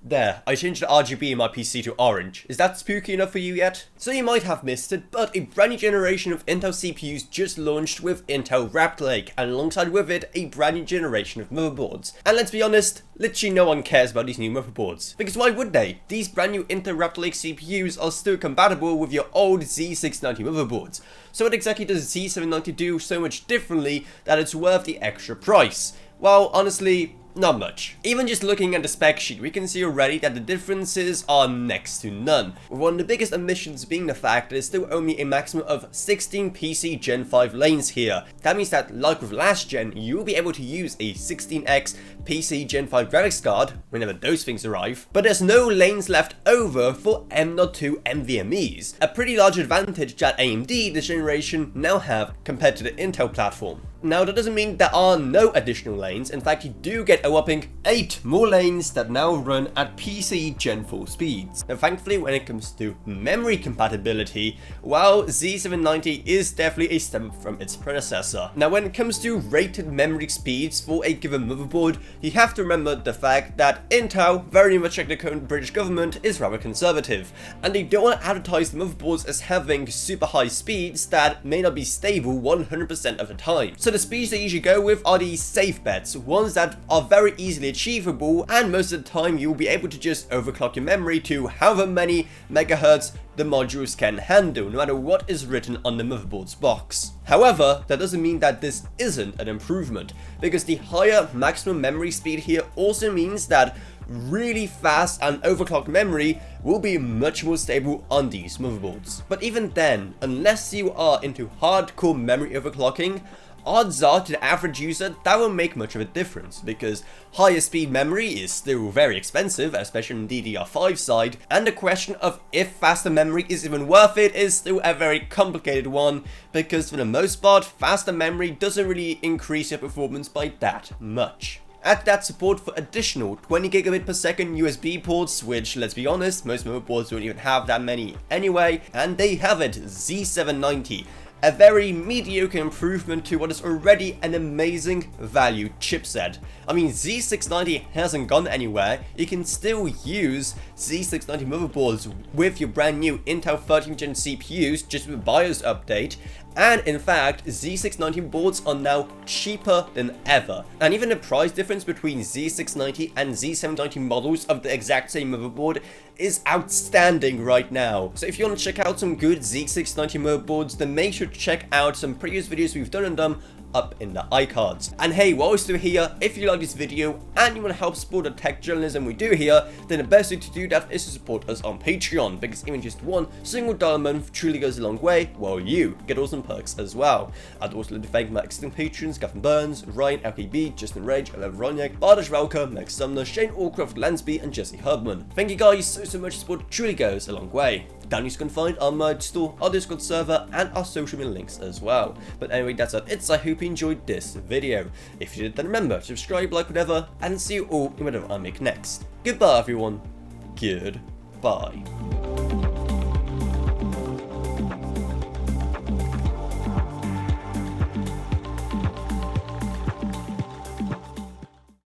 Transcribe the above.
There, I changed the RGB in my PC to orange. Is that spooky enough for you yet? So you might have missed it, but a brand new generation of Intel CPUs just launched with Intel Raptor Lake, and alongside with it, a brand new generation of motherboards. And let's be honest, literally no one cares about these new motherboards. Because why would they? These brand new Intel Raptor Lake CPUs are still compatible with your old Z690 motherboards. So what exactly does Z790 do so much differently that it's worth the extra price? Well, honestly, not much. Even just looking at the spec sheet, we can see already that the differences are next to none, with one of the biggest omissions being the fact that there's still only a maximum of 16 PC Gen 5 lanes here. That means that, like with last gen, you'll be able to use a 16X PC Gen 5 graphics card whenever those things arrive, but there's no lanes left over for M.2 NVMe's, a pretty large advantage that AMD this generation now have compared to the Intel platform. Now, that doesn't mean there are no additional lanes. In fact, you do get a whopping 8 more lanes that now run at PCIe Gen 4 speeds. Now, thankfully, when it comes to memory compatibility, well, Z790 is definitely a step from its predecessor. Now, when it comes to rated memory speeds for a given motherboard, you have to remember the fact that Intel, very much like the current British government, is rather conservative, and they don't want to advertise the motherboards as having super high speeds that may not be stable 100% of the time. So the speeds they usually go with are the safe bets, ones that are very easily achievable, and most of the time you'll be able to just overclock your memory to however many megahertz the modules can handle, no matter what is written on the motherboard's box. However, that doesn't mean that this isn't an improvement, because the higher maximum memory speed here also means that really fast and overclocked memory will be much more stable on these motherboards. But even then, unless you are into hardcore memory overclocking, odds are to the average user that won't make much of a difference, because higher speed memory is still very expensive, especially on the DDR5 side, and the question of if faster memory is even worth it is still a very complicated one, because for the most part, faster memory doesn't really increase your performance by that much. Add that support for additional 20 gigabit per second USB ports, which, let's be honest, most motherboards don't even have that many anyway, and they have it, Z790. A very mediocre improvement to what is already an amazing value chipset. I mean, Z690 hasn't gone anywhere. You can still use Z690 motherboards with your brand new Intel 13th gen CPUs just with a BIOS update. And in fact, Z690 boards are now cheaper than ever. And even the price difference between Z690 and Z790 models of the exact same motherboard is outstanding right now. So if you want to check out some good Z690 motherboards, then make sure to check out some previous videos we've done on them up in the iCards. And hey, while we're still here, if you like this video and you want to help support the tech journalism we do here, then the best way to do that is to support us on Patreon, because even just one single dollar a month truly goes a long way, while you get awesome perks as well. I'd also like to thank my existing patrons, Gavin Burns, Ryan, LKB, Justin Rage, Elev Roniak, Bardash Ralka, Meg Sumner, Shane Allcroft, Lansby, and Jesse Hubman. Thank you guys so much. Support truly goes a long way. Down you can find our merch store, our Discord server, and our social media links as well. But anyway, that's it. I hope you enjoyed this video. If you did, then remember to subscribe, like, whatever, and see you all in whatever I make next. Goodbye, everyone. Goodbye.